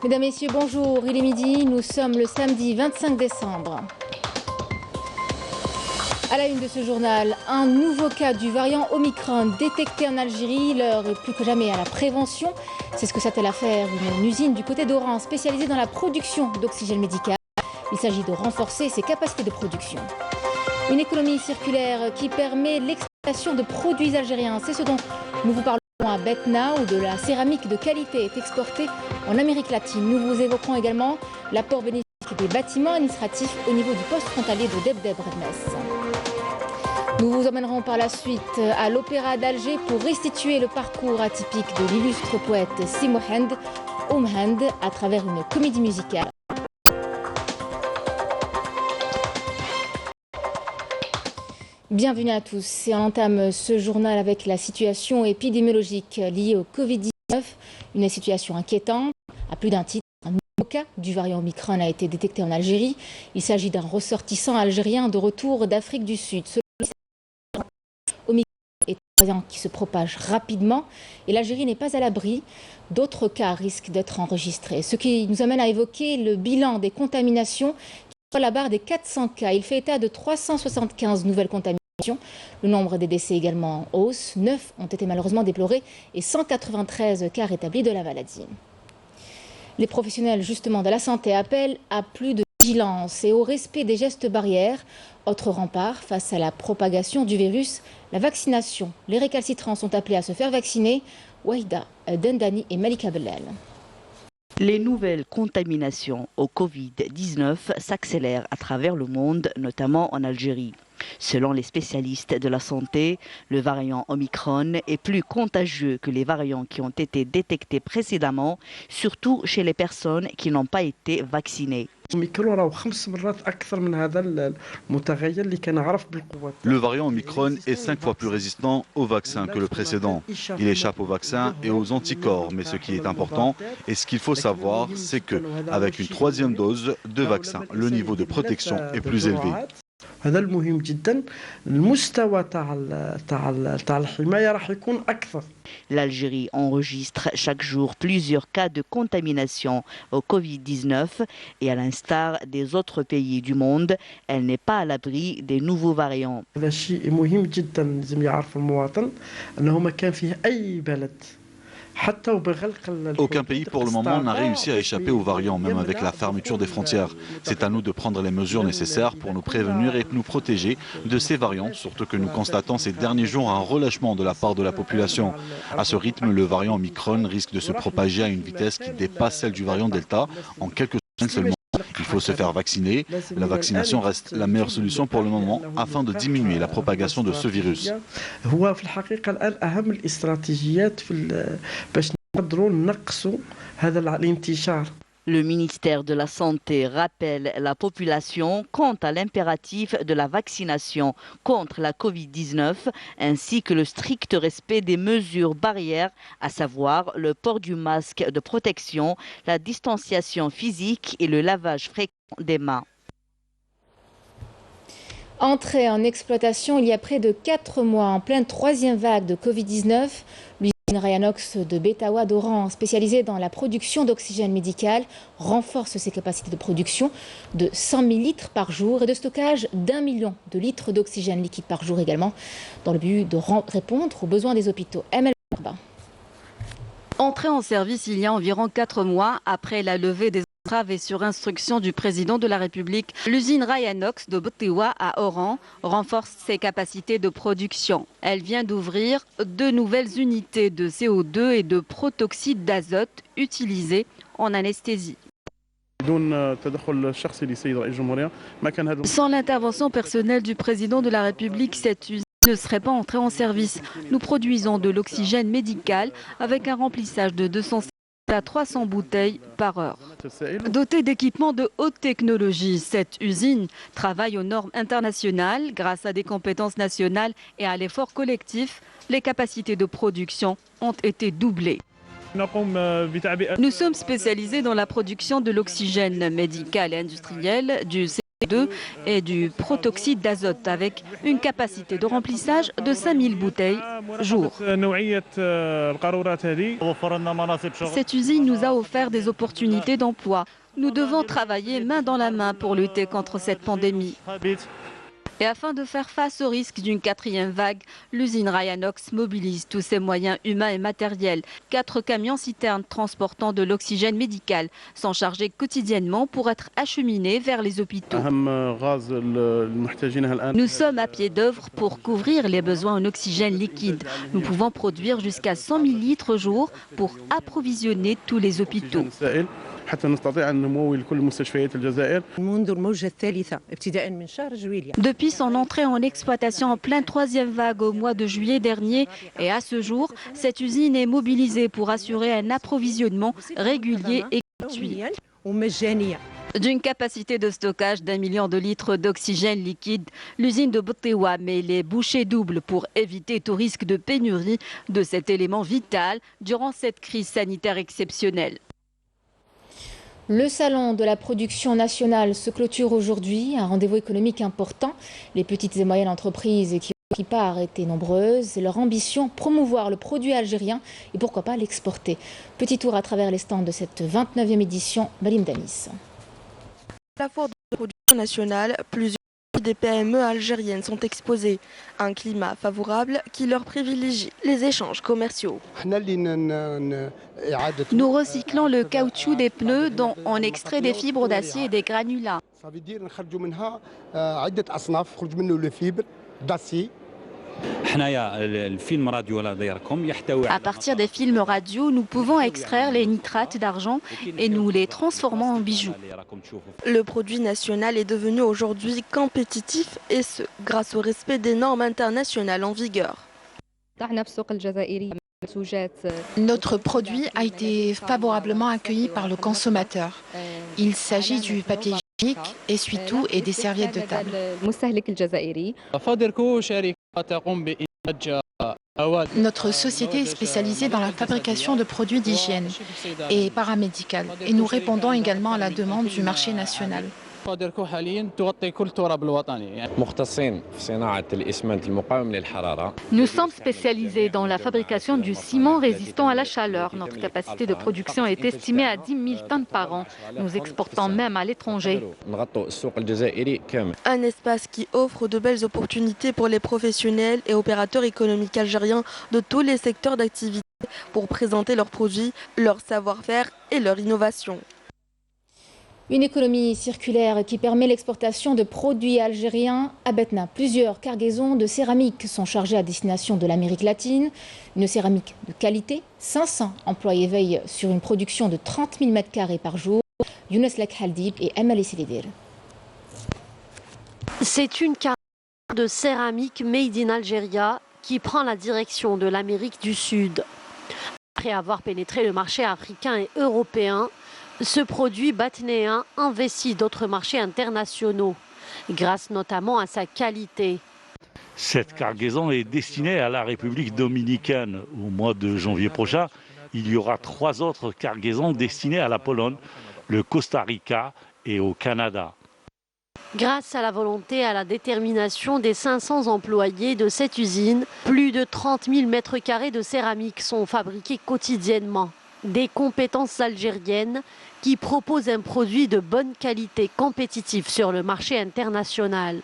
Mesdames, Messieurs, bonjour. Il est midi, nous sommes le samedi 25 décembre. À la une de ce journal, un nouveau cas du variant Omicron détecté en Algérie. L'heure est plus que jamais à la prévention. C'est ce que s'attelle à faire une usine du côté d'Oran spécialisée dans la production d'oxygène médical. Il s'agit de renforcer ses capacités de production. Une économie circulaire qui permet l'exportation de produits algériens. C'est ce dont nous vous parlons à Betna, où de la céramique de qualité est exportée en Amérique latine. Nous vous évoquerons également l'apport bénéfique des bâtiments administratifs au niveau du poste frontalier de Debdeb-Redmess. Nous vous emmènerons par la suite à l'Opéra d'Alger pour restituer le parcours atypique de l'illustre poète Si Mohand Oumhand à travers une comédie musicale. Bienvenue à tous et on entame ce journal avec la situation épidémiologique liée au Covid-19, une situation inquiétante. À plus d'un titre, un nouveau cas du variant Omicron a été détecté en Algérie. Il s'agit d'un ressortissant algérien de retour d'Afrique du Sud. Omicron est un variant qui se propage rapidement et l'Algérie n'est pas à l'abri. D'autres cas risquent d'être enregistrés, ce qui nous amène à évoquer le bilan des contaminations qui est la barre des 400 cas. Il fait état de 375 nouvelles contaminations. Le nombre des décès également en hausse. 9 ont été malheureusement déplorés et 193 cas rétablis de la maladie. Les professionnels justement de la santé appellent à plus de vigilance et au respect des gestes barrières. Autre rempart face à la propagation du virus, la vaccination. Les récalcitrants sont appelés à se faire vacciner. Wahida Dendani et Malika Bellal. Les nouvelles contaminations au Covid-19 s'accélèrent à travers le monde, notamment en Algérie. Selon les spécialistes de la santé, le variant Omicron est plus contagieux que les variants qui ont été détectés précédemment, surtout chez les personnes qui n'ont pas été vaccinées. Le variant Omicron est 5 fois plus résistant au vaccin que le précédent. Il échappe au vaccin et aux anticorps, mais ce qui est important et ce qu'il faut savoir, c'est qu'avec une troisième dose de vaccin, le niveau de protection est plus élevé. هذا المهم جدا المستوى تاع الحمايه راح يكون اكثر. L'Algérie enregistre chaque jour plusieurs cas de contamination au Covid-19 et à l'instar des autres pays du monde, elle n'est pas à l'abri des nouveaux variants. هذا شيء مهم جدا لازم يعرف المواطن انه ما كان فيه اي بلد. Aucun pays pour le moment n'a réussi à échapper aux variants, même avec la fermeture des frontières. C'est à nous de prendre les mesures nécessaires pour nous prévenir et nous protéger de ces variants, surtout que nous constatons ces derniers jours un relâchement de la part de la population. À ce rythme, le variant Omicron risque de se propager à une vitesse qui dépasse celle du variant Delta en quelques semaines seulement. Il faut se faire vacciner. La vaccination reste la meilleure solution pour le moment afin de diminuer la propagation de ce virus. Le ministère de la Santé rappelle la population quant à l'impératif de la vaccination contre la Covid-19 ainsi que le strict respect des mesures barrières, à savoir le port du masque de protection, la distanciation physique et le lavage fréquent des mains. Entrée en exploitation il y a près de 4 mois, en pleine troisième vague de Covid-19, l'usine Ryanox de Betawa d'Oran, spécialisée dans la production d'oxygène médical, renforce ses capacités de production de 100 000 litres par jour et de stockage d'1 million de litres d'oxygène liquide par jour également, dans le but de répondre aux besoins des hôpitaux. Entrée en service il y a environ 4 mois après la levée des entraves et sur instruction du président de la République, l'usine Ryanox de Betawa à Oran renforce ses capacités de production. Elle vient d'ouvrir 2 nouvelles unités de CO2 et de protoxyde d'azote utilisées en anesthésie. Sans l'intervention personnelle du président de la République, cette usine ne serait pas entrée en service. Nous produisons de l'oxygène médical avec un remplissage de 250 à 300 bouteilles par heure. Dotée d'équipements de haute technologie, cette usine travaille aux normes internationales grâce à des compétences nationales et à l'effort collectif. Les capacités de production ont été doublées. Nous sommes spécialisés dans la production de l'oxygène médical et industriel, du CO2 et du protoxyde d'azote avec une capacité de remplissage de 5000 bouteilles jour. Cette usine nous a offert des opportunités d'emploi. Nous devons travailler main dans la main pour lutter contre cette pandémie. Et afin de faire face au risque d'une 4e vague, l'usine Ryanox mobilise tous ses moyens humains et matériels. 4 camions-citernes transportant de l'oxygène médical sont chargés quotidiennement pour être acheminés vers les hôpitaux. Nous sommes à pied d'œuvre pour couvrir les besoins en oxygène liquide. Nous pouvons produire jusqu'à 100 000 litres jour pour approvisionner tous les hôpitaux. Depuis son entrée en exploitation en pleine 3e vague au mois de juillet dernier et à ce jour, cette usine est mobilisée pour assurer un approvisionnement régulier et gratuit. D'une capacité de stockage d'1 million de litres d'oxygène liquide, l'usine de Botewa met les bouchées doubles pour éviter tout risque de pénurie de cet élément vital durant cette crise sanitaire exceptionnelle. Le salon de la production nationale se clôture aujourd'hui, un rendez-vous économique important. Les petites et moyennes entreprises qui ont pris part étaient nombreuses. Leur ambition, promouvoir le produit algérien et pourquoi pas l'exporter. Petit tour à travers les stands de cette 29e édition, Balim Danis. La foire de la production nationale, plusieurs des PME algériennes sont exposées. Un climat favorable qui leur privilégie les échanges commerciaux. Nous recyclons le caoutchouc des pneus dont on extrait des fibres d'acier et des granulats. À partir des films radio, nous pouvons extraire les nitrates d'argent et nous les transformons en bijoux. Le produit national est devenu aujourd'hui compétitif et ce, grâce au respect des normes internationales en vigueur. Notre produit a été favorablement accueilli par le consommateur. Il s'agit du papier hygiénique, essuie-tout et des serviettes de table. Notre société est spécialisée dans la fabrication de produits d'hygiène et paramédicale et nous répondons également à la demande du marché national. Nous sommes spécialisés dans la fabrication du ciment résistant à la chaleur. Notre capacité de production est estimée à 10 000 tonnes par an. Nous exportons même à l'étranger. Un espace qui offre de belles opportunités pour les professionnels et opérateurs économiques algériens de tous les secteurs d'activité pour présenter leurs produits, leur savoir-faire et leur innovation. Une économie circulaire qui permet l'exportation de produits algériens à Betna. Plusieurs cargaisons de céramique sont chargées à destination de l'Amérique latine. Une céramique de qualité. 500 employés veillent sur une production de 30 000 m² par jour. Younes Lakhaldib et Emel Silidir. C'est une cargaison de céramique made in Algeria qui prend la direction de l'Amérique du Sud. Après avoir pénétré le marché africain et européen, ce produit batnéen investit d'autres marchés internationaux, grâce notamment à sa qualité. Cette cargaison est destinée à la République dominicaine. Au mois de janvier prochain, il y aura 3 autres cargaisons destinées à la Pologne, le Costa Rica et au Canada. Grâce à la volonté et à la détermination des 500 employés de cette usine, plus de 30 000 m² de céramique sont fabriqués quotidiennement. Des compétences algériennes qui proposent un produit de bonne qualité compétitif sur le marché international.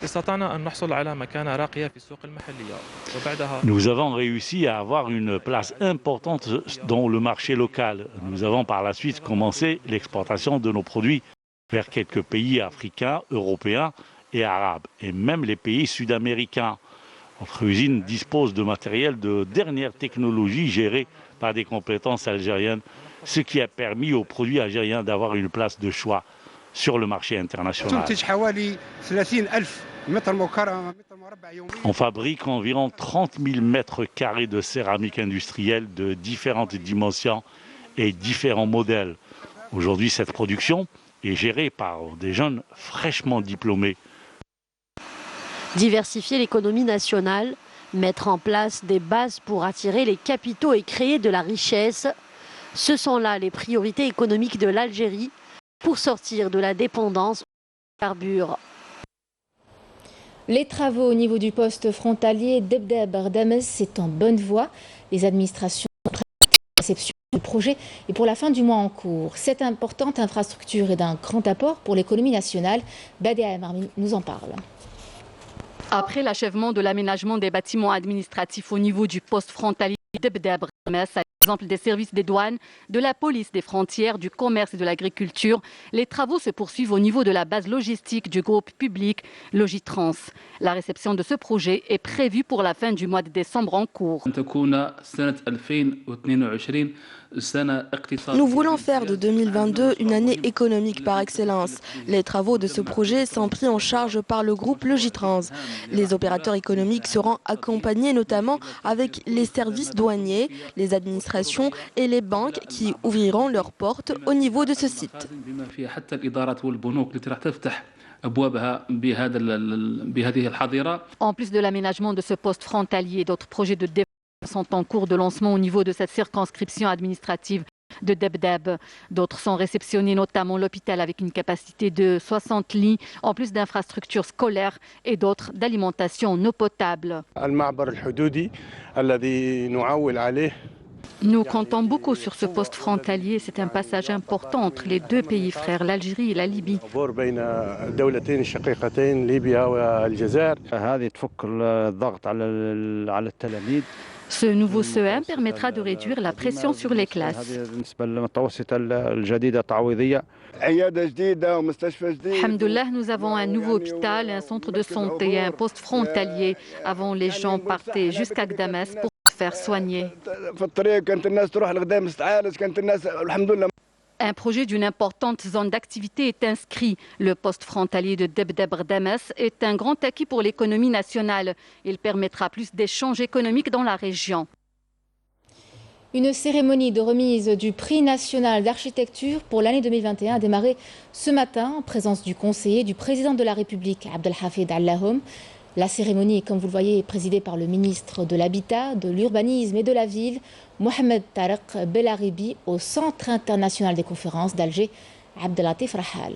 Nous avons réussi à avoir une place importante dans le marché local. Nous avons par la suite commencé l'exportation de nos produits vers quelques pays africains, européens et arabes, et même les pays sud-américains. Notre usine dispose de matériel de dernière technologie géré par des compétences algériennes, ce qui a permis aux produits algériens d'avoir une place de choix sur le marché international. On fabrique environ 30 000 m² de céramique industrielle de différentes dimensions et différents modèles. Aujourd'hui, cette production est gérée par des jeunes fraîchement diplômés. Diversifier l'économie nationale, mettre en place des bases pour attirer les capitaux et créer de la richesse, ce sont là les priorités économiques de l'Algérie pour sortir de la dépendance aux hydrocarbures. Les travaux au niveau du poste frontalier d'Ebdeb Dames, c'est en bonne voie. Les administrations sont prêtes à la réception du projet et pour la fin du mois en cours. Cette importante infrastructure est d'un grand apport pour l'économie nationale. Badia Marmi nous en parle. Après l'achèvement de l'aménagement des bâtiments administratifs au niveau du poste frontalier d'Ebdeb Dames, par exemple des services des douanes, de la police des frontières, du commerce et de l'agriculture, les travaux se poursuivent au niveau de la base logistique du groupe public Logitrans. La réception de ce projet est prévue pour la fin du mois de décembre en cours. Nous voulons faire de 2022 une année économique par excellence. Les travaux de ce projet sont pris en charge par le groupe Logitrans. Les opérateurs économiques seront accompagnés notamment avec les services douaniers, les administrations et les banques qui ouvriront leurs portes au niveau de ce site. En plus de l'aménagement de ce poste frontalier, d'autres projets de développement sont en cours de lancement au niveau de cette circonscription administrative de Debdeb. D'autres sont réceptionnés, notamment l'hôpital avec une capacité de 60 lits, en plus d'infrastructures scolaires et d'autres d'alimentation en eau potable. Nous comptons beaucoup sur ce poste frontalier. C'est un passage important entre les deux pays frères, l'Algérie et la Libye. Ce nouveau CE1 permettra de réduire la pression sur les classes. Alhamdoulilah, nous avons un nouveau hôpital, un centre de santé, un poste frontalier. Avant, les gens partaient jusqu'à Damas pour se faire soigner. Un projet d'une importante zone d'activité est inscrit. Le poste frontalier de Debdeb Damas est un grand acquis pour l'économie nationale. Il permettra plus d'échanges économiques dans la région. Une cérémonie de remise du prix national d'architecture pour l'année 2021 a démarré ce matin en présence du conseiller du président de la République, Abdelhafid Allahom. La cérémonie, comme vous le voyez, est présidée par le ministre de l'Habitat, de l'Urbanisme et de la Ville, Mohamed Tarek Belaribi, au Centre international des conférences d'Alger, Abdelatif Rahal.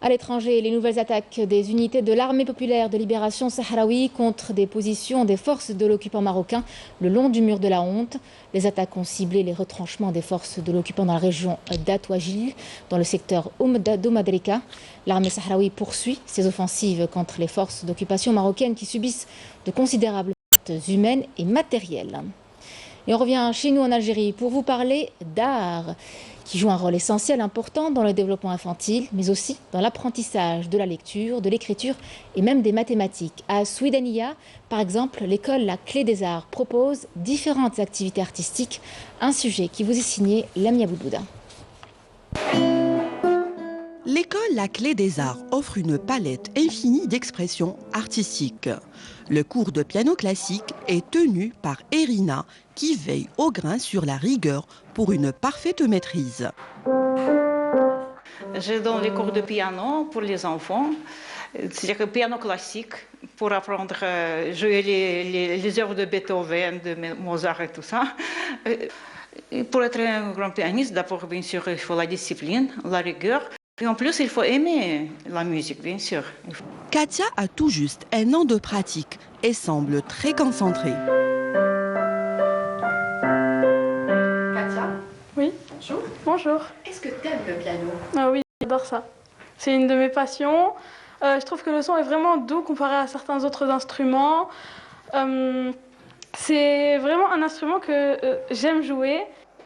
À l'étranger, les nouvelles attaques des unités de l'armée populaire de libération sahraoui contre des positions des forces de l'occupant marocain le long du mur de la honte. Les attaques ont ciblé les retranchements des forces de l'occupant dans la région d'Atouajil, dans le secteur d'Oumadrika. L'armée sahraoui poursuit ses offensives contre les forces d'occupation marocaines qui subissent de considérables pertes humaines et matérielles. Et on revient chez nous en Algérie pour vous parler d'art, qui joue un rôle essentiel, important dans le développement infantile, mais aussi dans l'apprentissage de la lecture, de l'écriture et même des mathématiques. À Souidania, par exemple, l'école La Clé des Arts propose différentes activités artistiques, un sujet qui vous est signé Lamia Boudbouda. L'école La Clé des Arts offre une palette infinie d'expressions artistiques. Le cours de piano classique est tenu par Erina, qui veille au grain sur la rigueur pour une parfaite maîtrise. Je donne les cours de piano pour les enfants, c'est-à-dire piano classique, pour apprendre à jouer les œuvres de Beethoven, de Mozart et tout ça. Et pour être un grand pianiste, d'abord, bien sûr, il faut la discipline, la rigueur. Et en plus, il faut aimer la musique, bien sûr. Katia a tout juste 1 an de pratique et semble très concentrée. Katia ? Oui. Bonjour. Bonjour. Est-ce que tu aimes le piano ? Ah oui, j'adore ça. C'est une de mes passions. Je trouve que le son est vraiment doux comparé à certains autres instruments. C'est vraiment un instrument que j'aime jouer.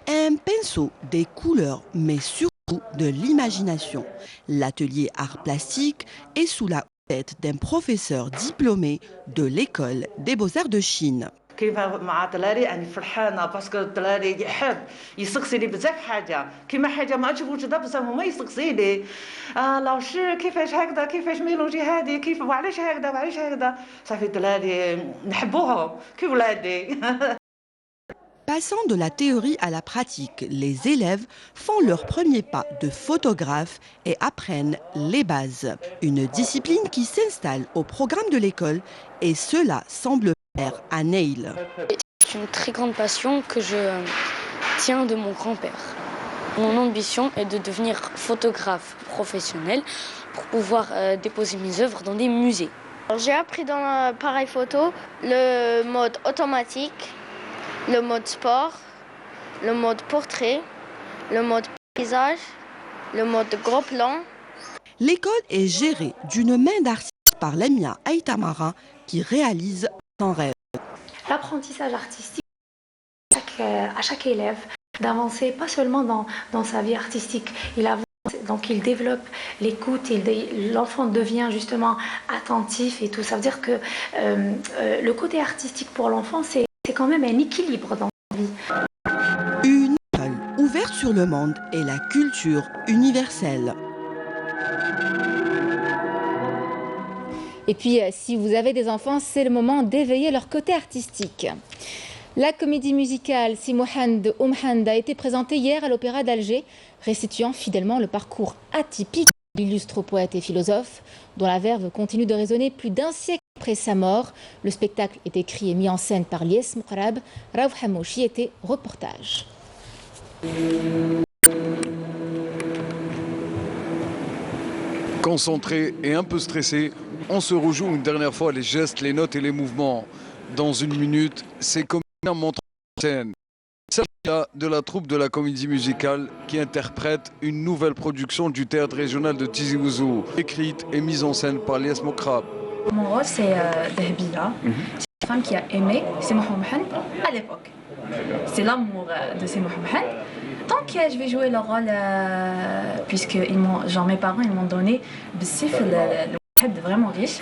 Un pinceau, des couleurs, mais surtout de l'imagination. L'atelier art plastique est sous la houlette d'un professeur diplômé de l'école des beaux-arts de Chine. كيف مع طلالي يعني فرحانه باسكو طلالي يحب يسقسيني بزاف حاجه كيما حاجه ما تشوفوش دا بصح هما يسقسيني لاوشي كيفاش هكذا كيفاش ميلونجي هذه كيف وعلاش هكذا وعلاش هكذا صافي طلالي نحبوهم كي ولادي. Passant de la théorie à la pratique, les élèves font leur premier pas de photographe et apprennent les bases. Une discipline qui s'installe au programme de l'école et cela semble plaire à Neil. c'est une très grande passion que je tiens de mon grand-père. Mon ambition est de devenir photographe professionnel pour pouvoir déposer mes œuvres dans des musées. J'ai appris dans l'appareil photo le mode automatique, le mode sport, le mode portrait, le mode paysage, le mode gros plan. L'école est gérée d'une main d'artiste par Lamia Aïtamara qui réalise son rêve. L'apprentissage artistique, à chaque élève, d'avancer pas seulement dans sa vie artistique, il avance, donc il développe l'écoute, l'enfant devient justement attentif et tout. Ça veut dire que le côté artistique pour l'enfant, c'est quand même un équilibre dans sa vie. Une école ouverte sur le monde et la culture universelle. Et puis, si vous avez des enfants, c'est le moment d'éveiller leur côté artistique. La comédie musicale Si Mohand de Omhand a été présentée hier à l'Opéra d'Alger, restituant fidèlement le parcours atypique de l'illustre poète et philosophe, dont la verve continue de résonner plus d'un siècle après sa mort. Le spectacle est écrit et mis en scène par Lies Moukrab. Raouf Hamouchi était reportage. Concentré et un peu stressé, on se rejoue une dernière fois les gestes, les notes et les mouvements. Dans une minute, ces comédiens montrent en scène. Il s'agit là de la troupe de la comédie musicale qui interprète une nouvelle production du théâtre régional de Tizi Ouzou, écrite et mise en scène par Lies Moukrab. Mon rôle, c'est Dahbila. C'est une femme qui a aimé Si Mohand à l'époque. C'est l'amour de Si Mohand. Donc je vais jouer le rôle, puisque mes parents m'ont donné le vraiment riche.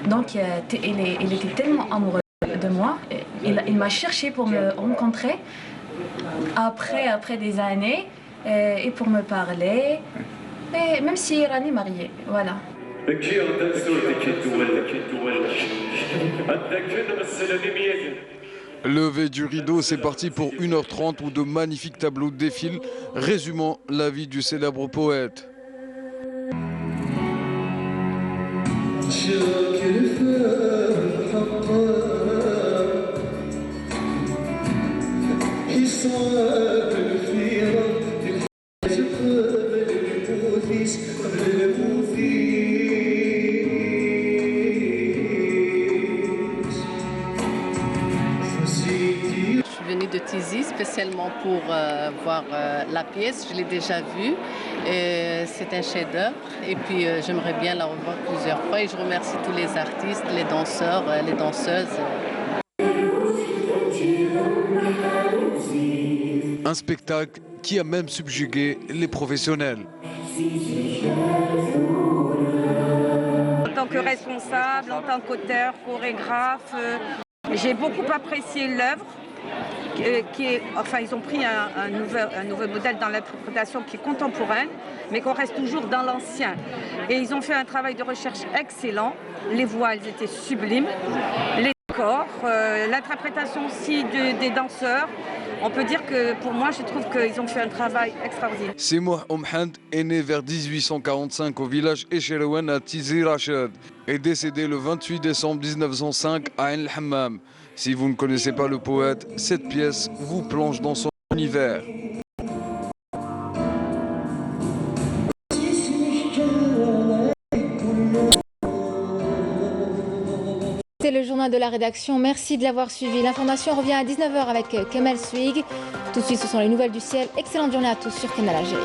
Donc il était tellement amoureux de moi. Il m'a cherché pour me rencontrer après des années et pour me parler. Et même si Rani est mariée, voilà. Levé du rideau, c'est parti pour 1h30 où de magnifiques tableaux défilent, résumant la vie du célèbre poète. De Tizi spécialement pour voir la pièce, je l'ai déjà vue, c'est un chef-d'œuvre et puis j'aimerais bien la revoir plusieurs fois et je remercie tous les artistes, les danseurs, les danseuses. Un spectacle qui a même subjugué les professionnels. En tant que responsable, en tant qu'auteur, chorégraphe, j'ai beaucoup apprécié l'œuvre. Ils ont pris un nouveau modèle dans l'interprétation qui est contemporaine, mais qu'on reste toujours dans l'ancien. Et ils ont fait un travail de recherche excellent. Les voix, elles étaient sublimes. Les corps, l'interprétation aussi des danseurs. On peut dire que pour moi, je trouve qu'ils ont fait un travail extraordinaire. Si Mohand est né vers 1845 au village Echerouen à Tizi Rached et décédé le 28 décembre 1905 à Ain el-Hammam. Si vous ne connaissez pas le poète, cette pièce vous plonge dans son univers. C'est le journal de la rédaction. Merci de l'avoir suivi. L'information revient à 19h avec Kamel Swig. Tout de suite, ce sont les nouvelles du ciel. Excellente journée à tous sur Canal Algérie.